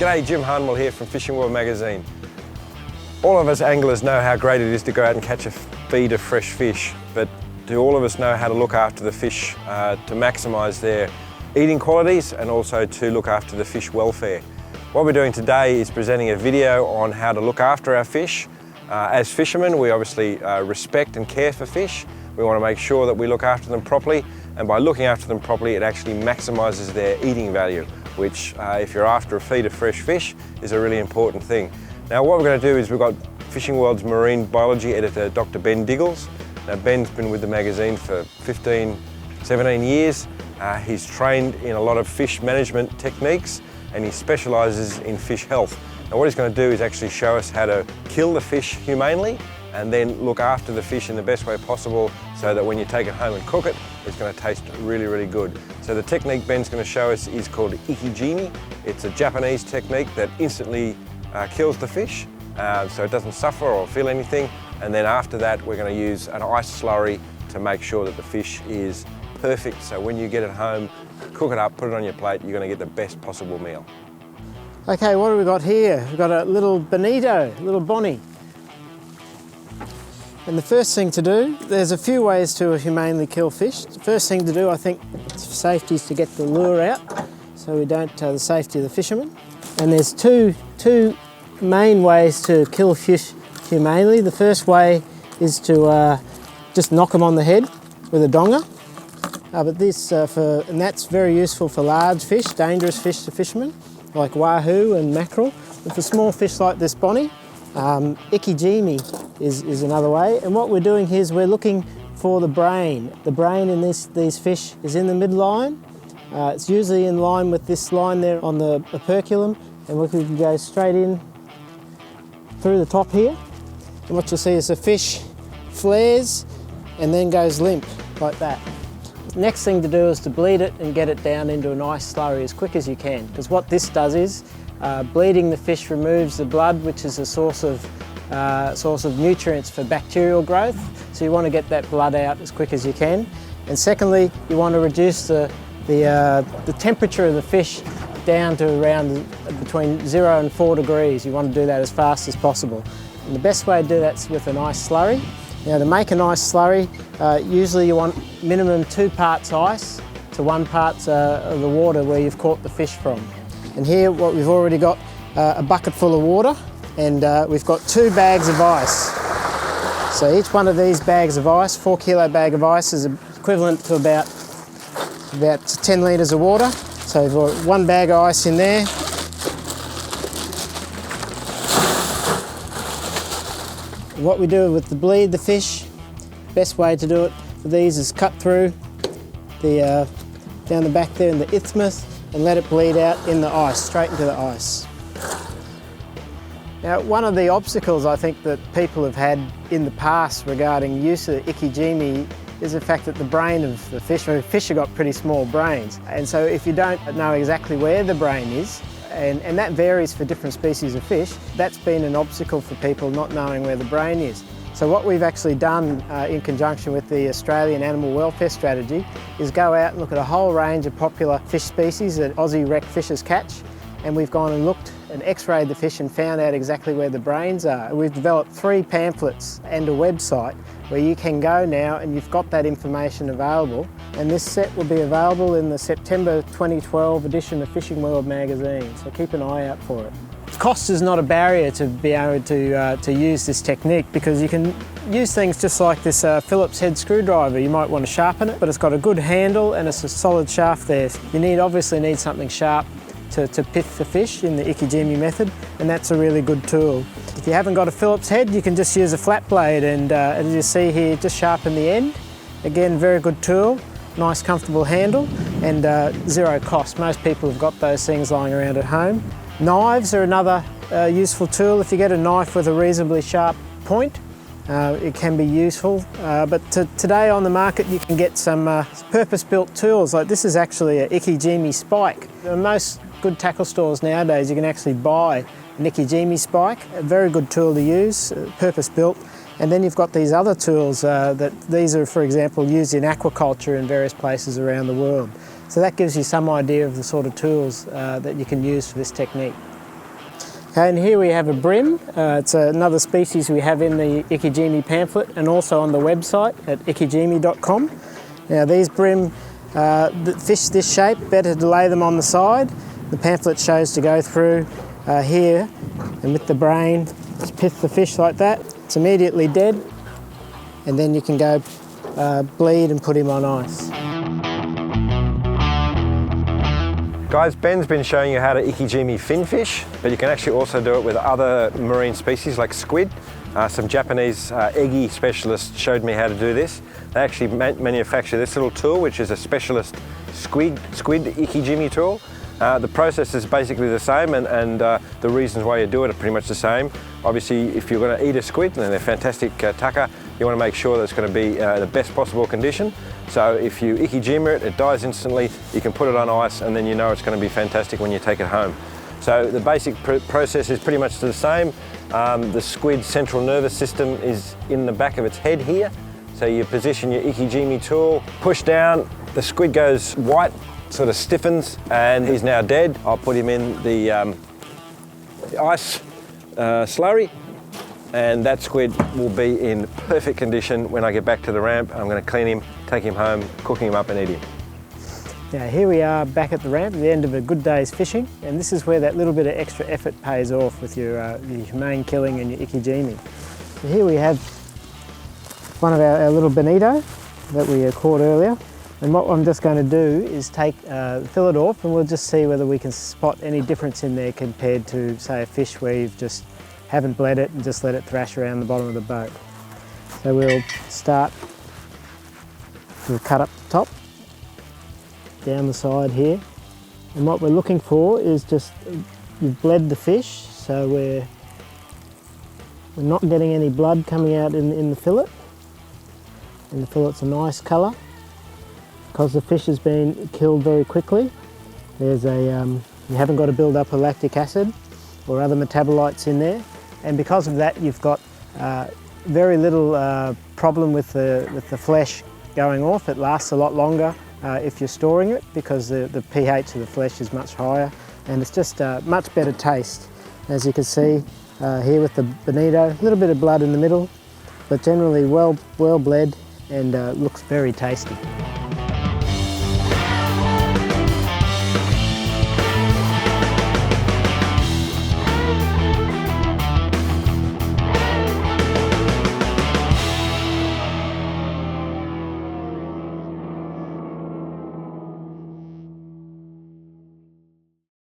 G'day, Jim Harnwell here from Fishing World magazine. All of us anglers know how great it is to go out and catch a feed of fresh fish, but do all of us know how to look after the fish to maximise their eating qualities and also to look after the fish welfare? What we're doing today is presenting a video on how to look after our fish. As fishermen, we obviously respect and care for fish. We want to make sure that we look after them properly, and by looking after them properly, it actually maximises their eating value, which if you're after a feed of fresh fish is a really important thing. Now what we're going to do is we've got Fishing World's marine biology editor Dr Ben Diggles. Now Ben's been with the magazine for 15, 17 years. He's trained in a lot of fish management techniques and he specialises in fish health. Now what he's going to do is actually show us how to kill the fish humanely and then look after the fish in the best way possible so that when you take it home and cook it, it's going to taste really, really good. So the technique Ben's going to show us is called ikijimi. It's a Japanese technique that instantly kills the fish so it doesn't suffer or feel anything. And then after that, we're going to use an ice slurry to make sure that the fish is perfect. So when you get it home, cook it up, put it on your plate, you're going to get the best possible meal. Okay, what have we got here? We've got a little bonito, a little bonnie. And the first thing to do, there's a few ways to humanely kill fish. The first thing to do, I think, for safety is to get the lure out so we don't, the safety of the fishermen. And there's two main ways to kill fish humanely. The first way is to just knock them on the head with a donga. And that's very useful for large fish, dangerous fish to fishermen, like wahoo and mackerel. And for small fish like this bonnie, ikijimi is another way. And what we're doing here is we're looking for the brain. The brain in these fish is in the midline. It's usually in line with this line there on the operculum, and we can go straight in through the top here. And what you'll see is the fish flares and then goes limp like that. Next thing to do is to bleed it and get it down into a nice slurry as quick as you can, because what this does is bleeding the fish removes the blood, which is a source of nutrients for bacterial growth. So you want to get that blood out as quick as you can. And secondly, you want to reduce the temperature of the fish down to around between 0 and 4 degrees. You want to do that as fast as possible. And the best way to do that is with an ice slurry. Now to make an ice slurry, usually you want minimum 2 parts ice to 1 part of the water where you've caught the fish from. And here what we've already got a bucket full of water, and we've got 2 bags of ice. So each one of these bags of ice, 4 kilo bag of ice, is equivalent to about 10 litres of water. So we've got 1 bag of ice in there. What we do with the bleed the fish, best way to do it for these is cut through down the back there in the isthmus and let it bleed out in the ice, straight into the ice. Now, one of the obstacles I think that people have had in the past regarding use of ikijimi is the fact that the brain of the fish have got pretty small brains. And so if you don't know exactly where the brain is, and that varies for different species of fish, that's been an obstacle for people not knowing where the brain is. So what we've actually done in conjunction with the Australian Animal Welfare Strategy is go out and look at a whole range of popular fish species that Aussie wreck fishers catch, and we've gone and looked and x-rayed the fish and found out exactly where the brains are. We've developed 3 pamphlets and a website where you can go now and you've got that information available, and this set will be available in the September 2012 edition of Fishing World magazine, so keep an eye out for it. Cost is not a barrier to be able to use this technique, because you can use things just like this Phillips head screwdriver. You might want to sharpen it, but it's got a good handle and it's a solid shaft there. You obviously need something sharp to pith the fish in the ikijimi method, and that's a really good tool. If you haven't got a Phillips head, you can just use a flat blade, and as you see here, just sharpen the end Again, very good tool, nice comfortable handle and zero cost. Most people have got those things lying around at home. Knives are another useful tool. If you get a knife with a reasonably sharp point, it can be useful, but today on the market you can get some purpose-built tools. Like this is actually an ikijimi spike. In most good tackle stores nowadays you can actually buy an ikijimi spike, a very good tool to use, purpose-built. And then you've got these other tools these are, for example, used in aquaculture in various places around the world. So that gives you some idea of the sort of tools that you can use for this technique. Okay, and here we have a brim. It's another species we have in the ikijimi pamphlet and also on the website at ikijimi.com. Now these brim fish this shape, better to lay them on the side. The pamphlet shows to go through here and with the brain, just pith the fish like that. It's immediately dead and then you can go bleed and put him on ice. Guys, Ben's been showing you how to ikijimi finfish, but you can actually also do it with other marine species like squid. Some Japanese eggy specialists showed me how to do this. They actually manufacture this little tool, which is a specialist squid ikijimi tool. The process is basically the same and the reasons why you do it are pretty much the same. Obviously, if you're going to eat a squid, and they're fantastic tucker, you want to make sure that it's going to be the best possible condition. So if you ikijimi it, it dies instantly, you can put it on ice and then you know it's going to be fantastic when you take it home. So the basic process is pretty much the same. The squid's central nervous system is in the back of its head here. So you position your ikijimi tool, push down, the squid goes white, sort of stiffens, and he's now dead. I'll put him in the ice slurry, and that squid will be in perfect condition when I get back to the ramp. I'm going to clean him, take him home, cooking him up and eat him. Now here we are back at the ramp at the end of a good day's fishing, and this is where that little bit of extra effort pays off with your humane killing and your ikijimi. So here we have one of our little bonito that we caught earlier, and what I'm just going to do is take the fillet off and we'll just see whether we can spot any difference in there compared to, say, a fish where you've just haven't bled it and just let it thrash around the bottom of the boat. So we'll start, we'll cut up the top, down the side here, and what we're looking for is just, you've bled the fish, so we're not getting any blood coming out in the fillet, and the fillet's a nice colour. Because the fish has been killed very quickly, there's you haven't got to build up a lactic acid or other metabolites in there, and because of that you've got very little problem with the flesh going off. It lasts a lot longer if you're storing it because the pH of the flesh is much higher, and it's just much better taste. As you can see here with the bonito, a little bit of blood in the middle, but generally well bled and looks very tasty.